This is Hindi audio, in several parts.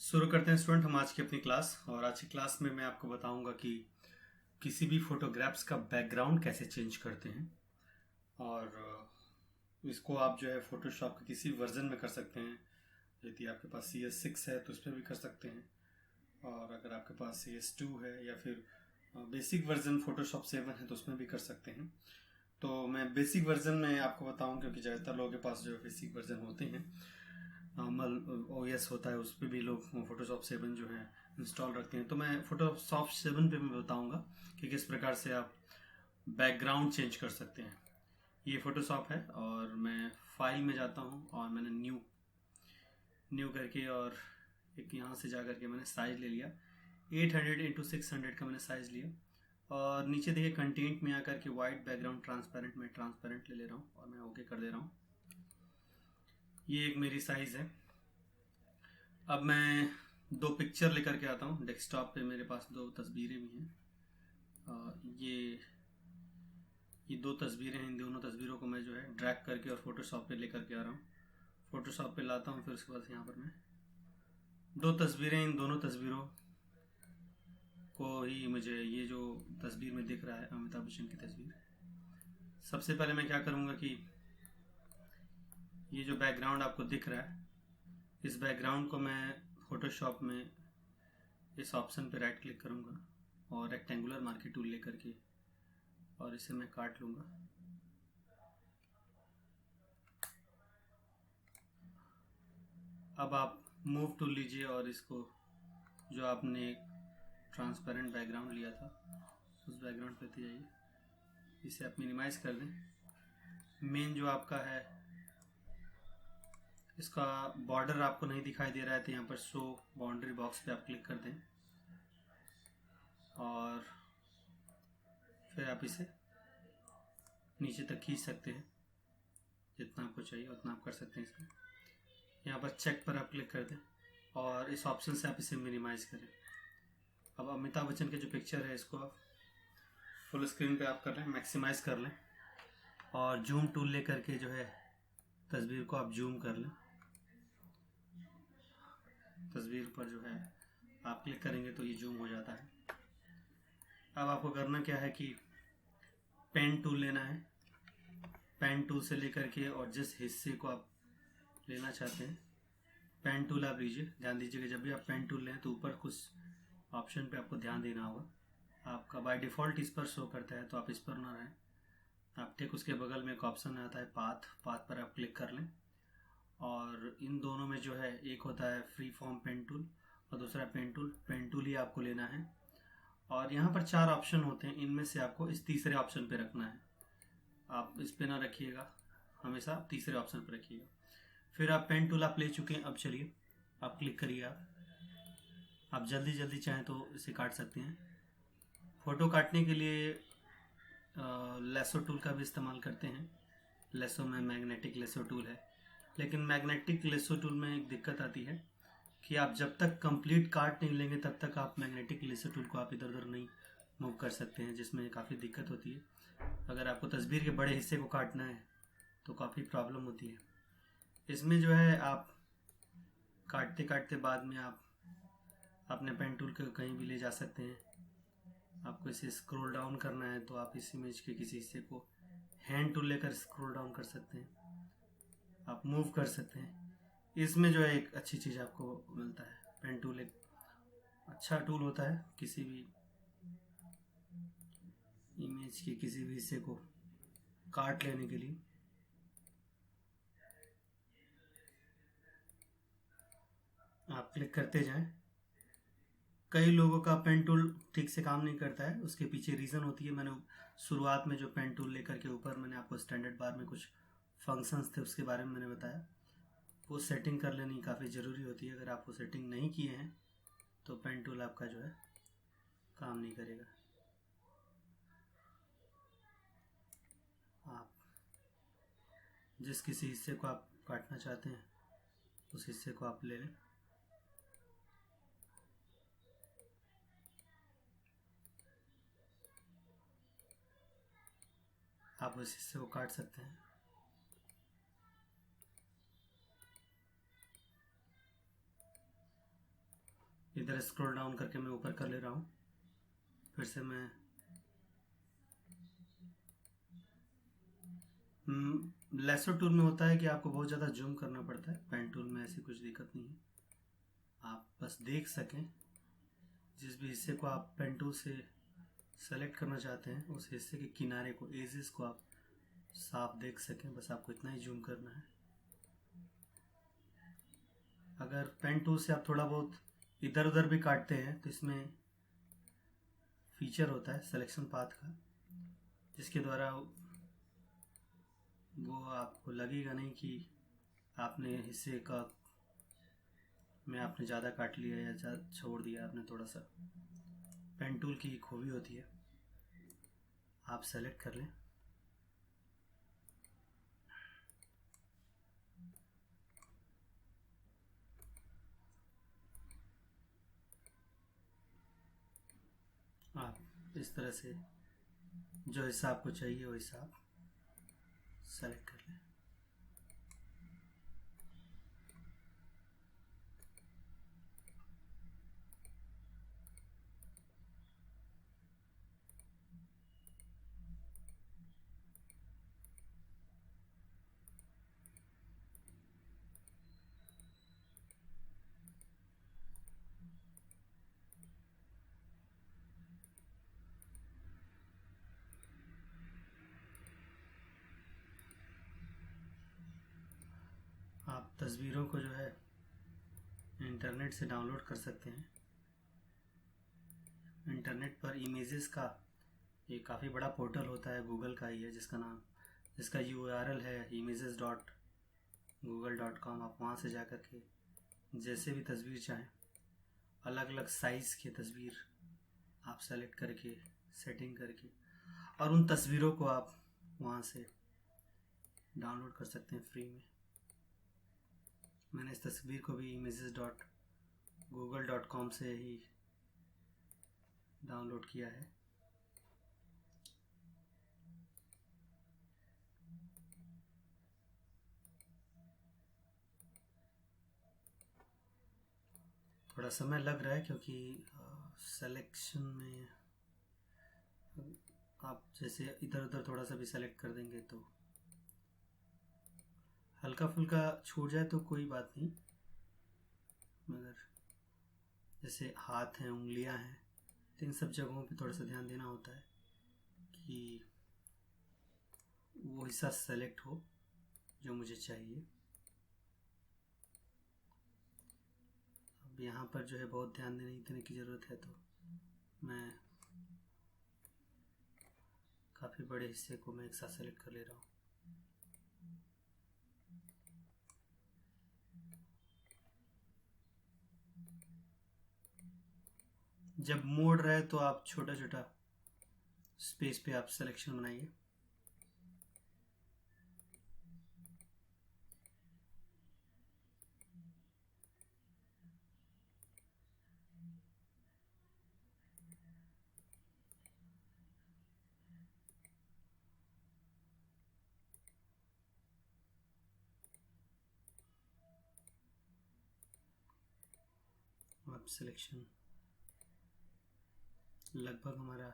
शुरू करते हैं स्टूडेंट हम आज की अपनी क्लास। और आज की क्लास में मैं आपको बताऊंगा कि किसी भी फोटोग्राफ्स का बैकग्राउंड कैसे चेंज करते हैं। और इसको आप जो है फोटोशॉप के किसी वर्जन में कर सकते हैं। यदि आपके पास CS6 है तो उस पर भी कर सकते हैं, और अगर आपके पास CS2 है या फिर बेसिक वर्जन फोटोशॉप 7 है तो उसमें भी कर सकते हैं। तो मैं बेसिक वर्जन में आपको बताऊं, क्योंकि ज़्यादातर लोगों के पास जो बेसिक वर्जन होते हैं, नॉर्मल OS होता है, उस पर भी लोग फोटोशॉप 7 जो है इंस्टॉल रखते हैं। तो मैं फोटोशॉप 7 पे मैं बताऊंगा कि किस प्रकार से आप बैकग्राउंड चेंज कर सकते हैं। ये फोटोशॉप है और मैं फाइल में जाता हूँ और मैंने न्यू करके और एक यहाँ से जा करके मैंने साइज ले लिया 800x600 का मैंने साइज लिया। और नीचे देखिए कंटेंट में आकर के वाइट बैकग्राउंड ट्रांसपेरेंट में ट्रांसपेरेंट ले रहा हूँ और मैं ओके कर दे रहा हूँ। ये एक मेरी साइज है। अब मैं दो पिक्चर लेकर के आता हूँ। डेस्कटॉप पे मेरे पास दो तस्वीरें भी हैं। ये दो तस्वीरें हैं। इन दोनों तस्वीरों को मैं जो है ड्रैग करके और फोटोशॉप पे लेकर के आ रहा हूँ। फोटोशॉप पे लाता हूँ, फिर उसके बाद यहाँ पर मैं दो तस्वीरें, इन दोनों तस्वीरों को ही मुझे ये जो तस्वीर में दिख रहा है अमिताभ बच्चन की तस्वीर, सबसे पहले मैं क्या करूँगा कि ये जो बैकग्राउंड आपको दिख रहा है, इस बैकग्राउंड को मैं फोटोशॉप में इस ऑप्शन पे राइट क्लिक करूँगा और रेक्टेंगुलर मार्कर टूल लेकर के और इसे मैं काट लूँगा। अब आप मूव टूल लीजिए और इसको जो आपने एक ट्रांसपेरेंट बैकग्राउंड लिया था उस बैकग्राउंड पे ले जाइए, इसे आप मिनिमाइज कर दें। मेन जो आपका है इसका बॉर्डर आपको नहीं दिखाई दे रहा है तो यहाँ पर शो बाउंड्री बॉक्स पे आप क्लिक कर दें और फिर आप इसे नीचे तक खींच सकते हैं। जितना आपको चाहिए उतना आप कर सकते हैं। इसका यहाँ पर चेक पर आप क्लिक कर दें और इस ऑप्शन से आप इसे मिनिमाइज करें। अब अमिताभ बच्चन के जो पिक्चर है इसको आप फुल स्क्रीन पे आप कर लें, मैक्सिमाइज कर लें और जूम टूल ले करके जो है तस्वीर को आप जूम कर लें। तस्वीर पर जो है आप क्लिक करेंगे तो ये जूम हो जाता है। अब आपको करना क्या है कि पेन टूल लेना है। पेन टूल से लेकर के और जिस हिस्से को आप लेना चाहते हैं पेन टूल आप लीजिए। ध्यान दीजिएगा जब भी आप पेन टूल लें तो ऊपर कुछ ऑप्शन पे आपको ध्यान देना होगा। आपका बाय डिफ़ॉल्ट इस पर शो करता है तो आप इस पर ना रहें। आप ठीक उसके बगल में एक ऑप्शन आता है पाथ पर आप क्लिक कर लें और इन दोनों में जो है एक होता है फ्री फॉर्म पेन टूल और दूसरा पेन टूल ही आपको लेना है। और यहाँ पर 4 ऑप्शन होते हैं, इनमें से आपको इस तीसरे ऑप्शन पे रखना है। आप इस पे ना रखिएगा, हमेशा आप तीसरे ऑप्शन पर रखिएगा। फिर आप पेन टूल आप ले चुके हैं। अब चलिए आप क्लिक करिए। आप जल्दी चाहें तो इसे काट सकते हैं। फ़ोटो काटने के लिए लेसो टूल का भी इस्तेमाल करते हैं। लेसो में मैग्नेटिक लेसो टूल है, लेकिन मैग्नेटिक लेसो टूल में एक दिक्कत आती है कि आप जब तक कंप्लीट काट नहीं लेंगे तब तक आप मैग्नेटिक लेसो टूल को आप इधर उधर नहीं मूव कर सकते हैं, जिसमें काफ़ी दिक्कत होती है। अगर आपको तस्वीर के बड़े हिस्से को काटना है तो काफ़ी प्रॉब्लम होती है। इसमें जो है आप काटते काटते बाद में आप अपने पेन टूल को कहीं भी ले जा सकते हैं। आपको इसे स्क्रॉल डाउन करना है तो आप इस इमेज के किसी हिस्से को हैंड टूल लेकर स्क्रॉल डाउन कर सकते हैं, आप मूव कर सकते हैं। इसमें जो है एक अच्छी चीज़ आपको मिलता है, पेन टूल एक अच्छा टूल होता है किसी भी इमेज के किसी भी हिस्से को काट लेने के लिए। आप क्लिक करते जाएं। कई लोगों का पेन टूल ठीक से काम नहीं करता है, उसके पीछे रीज़न होती है। मैंने शुरुआत में जो पेन टूल लेकर के ऊपर मैंने आपको स्टैंडर्ड बार में कुछ फंक्शंस थे उसके बारे में मैंने बताया, वो सेटिंग कर लेनी काफ़ी ज़रूरी होती है। अगर आप वो सेटिंग नहीं किए हैं तो पेन टूल आपका जो है काम नहीं करेगा। आप जिस किसी हिस्से को आप काटना चाहते हैं उस हिस्से को आप ले लें। आप उस हिस्से को काट सकते हैं। इधर स्क्रॉल डाउन करके मैं ऊपर कर ले रहा हूँ। फिर से मैं लेसर टूल में होता है कि आपको बहुत ज़्यादा जूम करना पड़ता है। पेन टूल में ऐसी कुछ दिक्कत नहीं है, आप बस देख सकें जिस भी हिस्से को आप पेन टूल से सेलेक्ट करना चाहते हैं उस हिस्से के किनारे को, एजेस को आप साफ देख सकें, बस आपको इतना ही जूम करना है। अगर पेन टूल से आप थोड़ा बहुत इधर उधर भी काटते हैं तो इसमें फीचर होता है सिलेक्शन पाथ का, जिसके द्वारा वो आपको लगेगा नहीं कि आपने हिस्से का में आपने ज़्यादा काट लिया या छोड़ दिया आपने थोड़ा सा। पेन टूल की खूबी होती है, आप सेलेक्ट कर लें। आप इस तरह से जो हिस्सा आपको चाहिए वो हिस्सा आप सेलेक्ट कर लें। आप तस्वीरों को जो है इंटरनेट से डाउनलोड कर सकते हैं। इंटरनेट पर इमेजेस का ये काफ़ी बड़ा पोर्टल होता है, गूगल का ही है, जिसका URL है images.google.com। आप वहाँ से जा कर के जैसे भी तस्वीर चाहें, अलग अलग साइज़ की तस्वीर आप सेलेक्ट करके सेटिंग करके और उन तस्वीरों को आप वहाँ से डाउनलोड कर सकते हैं फ्री में। मैंने इस तस्वीर को भी images.google.com से ही डाउनलोड किया है। थोड़ा समय लग रहा है क्योंकि सिलेक्शन में आप जैसे इधर उधर थोड़ा सा भी सेलेक्ट कर देंगे तो हल्का फुल्का छूट जाए तो कोई बात नहीं, मगर जैसे हाथ हैं, उंगलियां हैं, तो इन सब जगहों पे थोड़ा सा ध्यान देना होता है कि वो हिस्सा सेलेक्ट हो जो मुझे चाहिए। अब यहाँ पर जो है बहुत ध्यान देने की ज़रूरत है, तो मैं काफ़ी बड़े हिस्से को मैं एक साथ सेलेक्ट कर ले रहा हूँ। जब मोड़ रहे तो आप छोटा छोटा स्पेस पे आप सिलेक्शन बनाइए। अब सिलेक्शन लगभग हमारा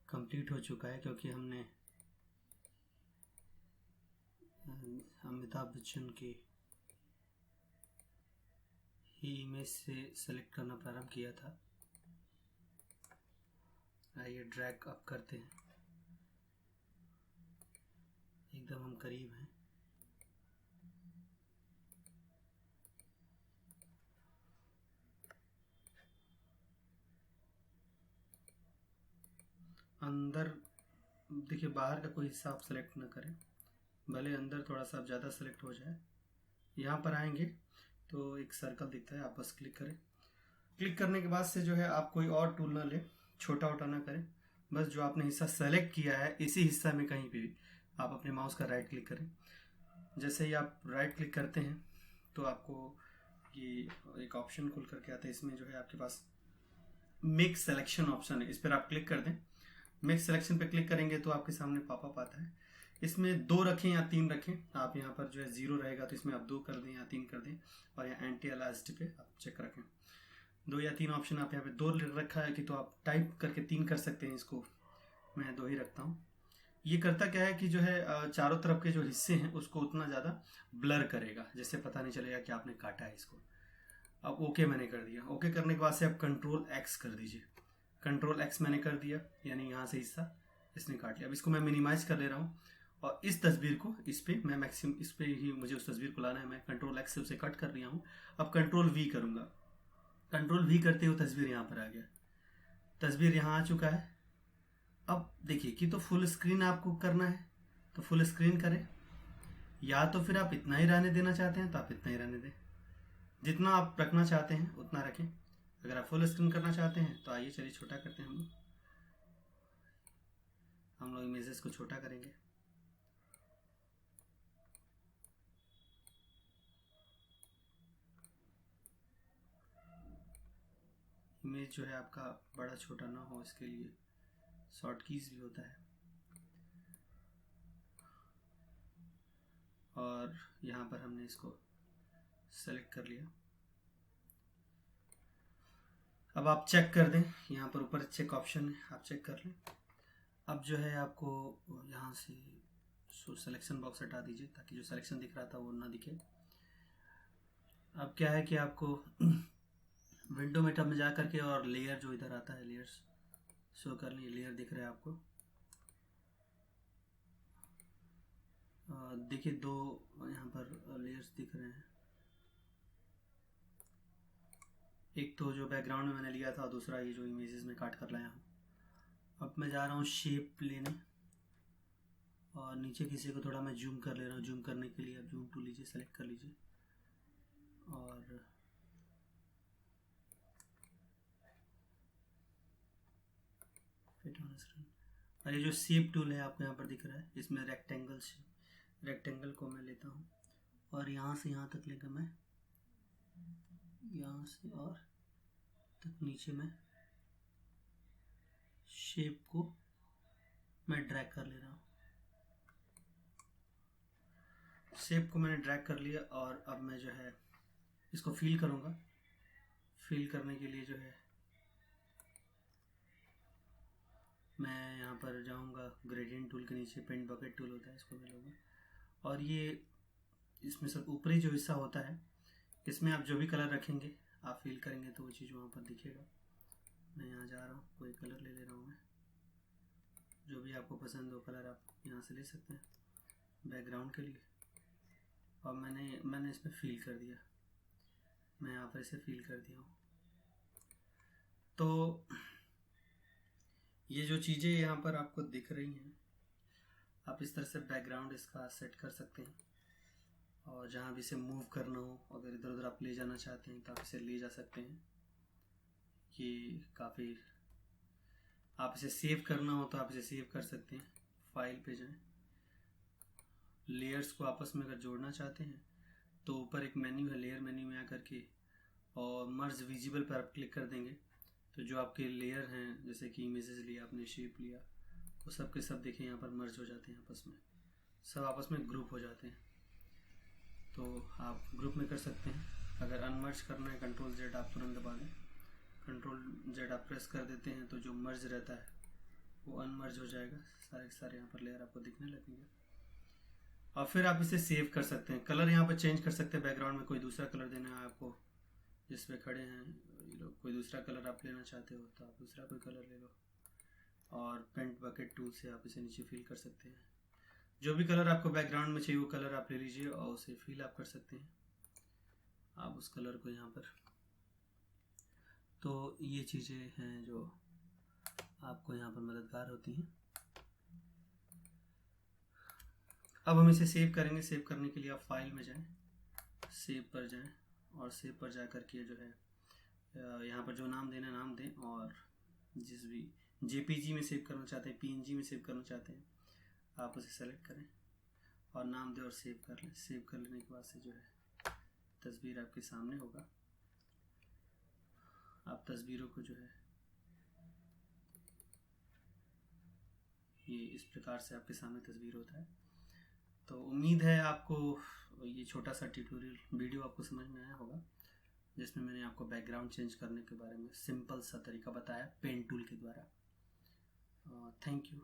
कंप्लीट हो चुका है, क्योंकि हमने अमिताभ बच्चन की ही इमेज से सेलेक्ट करना प्रारंभ किया था। आइए ड्रैग अप करते हैं, एकदम हम करीब हैं। अंदर देखिए, बाहर का कोई हिस्सा आप सेलेक्ट ना करें, भले अंदर थोड़ा सा ज़्यादा सेलेक्ट हो जाए। यहाँ पर आएंगे तो एक सर्कल दिखता है, आप बस क्लिक करें। क्लिक करने के बाद से जो है आप कोई और टूल ना लें, छोटा उठा ना करें, बस जो आपने हिस्सा सेलेक्ट किया है इसी हिस्सा में कहीं पे भी आप अपने माउस का राइट क्लिक करें। जैसे ही आप राइट क्लिक करते हैं तो आपको ये एक ऑप्शन खुल करके आता है। इसमें जो है आपके पास मेक सिलेक्शन ऑप्शन है, इस पर आप क्लिक कर दें। मेक सिलेक्शन पे क्लिक करेंगे तो आपके सामने पॉपअप आता है। इसमें 2 रखें या 3 रखें, आप यहाँ पर जो है 0 रहेगा तो इसमें आप 2 कर दें या 3 कर दें, और यहाँ एंटी अलाइज्ड पे आप चेक रखें। 2 या 3 ऑप्शन आप यहाँ पे 2 रखा है कि तो आप टाइप करके 3 कर सकते हैं इसको। मैं 2 ही रखता हूँ। ये करता क्या है कि जो है चारों तरफ के जो हिस्से हैं उसको उतना ज़्यादा ब्लर करेगा, जिससे पता नहीं चलेगा कि आपने काटा है इसको। अब ओके मैंने कर दिया। ओके करने के बाद से आप कंट्रोल एक्स कर दीजिए। कंट्रोल एक्स मैंने कर दिया, यानी यहाँ से हिस्सा इसने काट लिया। अब इसको मैं मिनिमाइज कर ले रहा हूँ और इस तस्वीर को इस पे मैं मैक्सिमम इस पे ही मुझे उस तस्वीर को लाना है। मैं कंट्रोल एक्स से उसे कट कर लिया हूँ। अब कंट्रोल वी करूँगा। कंट्रोल वी करते हुए तस्वीर यहाँ पर आ गया। तस्वीर यहाँ आ चुका है। अब देखिए कि तो फुल स्क्रीन आपको करना है तो फुल स्क्रीन करें, या तो फिर आप इतना ही रहने देना चाहते हैं तो आप इतना ही रहने दें। जितना आप रखना चाहते हैं उतना रखें। अगर आप फुल स्क्रीन करना चाहते हैं तो आइए चलिए छोटा करते हैं हम लोग इमेजेस को छोटा करेंगे। इमेज जो है आपका बड़ा छोटा ना हो, इसके लिए शॉर्ट कीज भी होता है। और यहाँ पर हमने इसको सेलेक्ट कर लिया। अब आप चेक कर दें, यहाँ पर ऊपर चेक ऑप्शन है, आप चेक कर लें। अब जो है आपको यहाँ से सिलेक्शन बॉक्स हटा दीजिए ताकि जो सिलेक्शन दिख रहा था वो ना दिखे। अब क्या है कि आपको विंडो में टब में जा करके और लेयर जो इधर आता है लेयर्स शो कर लीजिए। लेयर दिख रहा है आपको, देखिए 2 यहाँ पर लेयर्स दिख रहे हैं। एक तो जो बैकग्राउंड में मैंने लिया था और दूसरा ये जो इमेजेस में काट कर लाया हूँ। अब मैं जा रहा हूँ शेप लेने और नीचे किसी को थोड़ा मैं जूम कर ले रहा हूँ। जूम करने के लिए आप जूम टूल लीजिए, सेलेक्ट कर लीजिए और फिट ऑन स्क्रीन। और ये जो शेप टूल है आपको यहाँ पर दिख रहा है, इसमें रेक्टेंगल को मैं लेता हूँ और यहाँ से यहाँ तक लेकर मैं यहाँ से और तक नीचे में शेप को मैं ड्रैग कर ले रहा हूँ। शेप को मैंने ड्रैग कर लिया और अब मैं जो है इसको फील करूँगा। फील करने के लिए जो है मैं यहाँ पर जाऊँगा, ग्रेडियंट टूल के नीचे पेंट बकेट टूल होता है, इसको मैं लूँगा और ये इसमें सब ऊपरी जो हिस्सा होता है इसमें आप जो भी कलर रखेंगे आप फील करेंगे तो वो चीज़ वहाँ पर दिखेगा। मैं यहाँ जा रहा हूँ, कोई कलर ले रहा हूँ मैं, जो भी आपको पसंद हो कलर आप यहाँ से ले सकते हैं बैकग्राउंड के लिए। और मैंने इसमें फील कर दिया, मैं यहाँ पर इसे फील कर दिया हूँ। तो ये जो चीज़ें यहाँ पर आपको दिख रही हैं आप इस तरह से बैकग्राउंड इसका सेट कर सकते हैं और जहाँ भी इसे मूव करना हो, अगर इधर उधर आप ले जाना चाहते हैं तो आप इसे ले जा सकते हैं। ये काफ़ी, आप इसे सेव करना हो तो आप इसे सेव कर सकते हैं। फाइल पे जाएं, लेयर्स को आपस में अगर जोड़ना चाहते हैं तो ऊपर एक मेन्यू है, लेयर मेन्यू में आकर के और मर्ज विजिबल पर आप क्लिक कर देंगे तो जो आपके लेयर हैं, जैसे कि इमेजेस लिया आपने, शेप लिया, वो सब के सब देखें यहाँ पर मर्ज हो जाते हैं आपस में, सब आपस में ग्रुप हो जाते हैं। तो आप ग्रुप में कर सकते हैं। अगर अनमर्ज करना है कंट्रोल जेड आप तुरंत दबा दें, कंट्रोल जेड आप प्रेस कर देते हैं तो जो मर्ज रहता है वो अनमर्ज हो जाएगा, सारे के सारे यहाँ पर लेयर आपको दिखने लगेंगे। और फिर आप इसे सेव कर सकते हैं। कलर यहाँ पर चेंज कर सकते हैं, बैकग्राउंड में कोई दूसरा कलर देना है आपको, जिस पे खड़े हैं ये लोग, कोई दूसरा कलर आप लेना चाहते हो तो आप दूसरा कोई कलर ले लो। और पेंट बकेट टूल से आप इसे नीचे फिल कर सकते हैं। जो भी कलर आपको बैकग्राउंड में चाहिए वो कलर आप ले लीजिए और उसे फिल आप कर सकते हैं आप उस कलर को यहाँ पर। तो ये चीज़ें हैं जो आपको यहाँ पर मददगार होती हैं। अब हम इसे सेव करेंगे। सेव करने के लिए आप फाइल में जाएं, सेव पर जाएं और सेव पर जा कर के जो है यहाँ पर जो नाम देना नाम दें और जिस भी जेपीजी में सेव करना चाहते हैं, पीएनजी में सेव करना चाहते हैं, आप उसे सेलेक्ट करें और नाम दें और सेव कर लें। सेव कर लेने के बाद से जो है तस्वीर आपके सामने होगा। आप तस्वीरों को जो है ये इस प्रकार से आपके सामने तस्वीर होता है। तो उम्मीद है आपको ये छोटा सा ट्यूटोरियल वीडियो आपको समझ में आया होगा। जिसमें मैंने आपको बैकग्राउंड चेंज करने के बारे में सिंपल सा तरीका बताया पेन टूल के द्वारा। Thank you.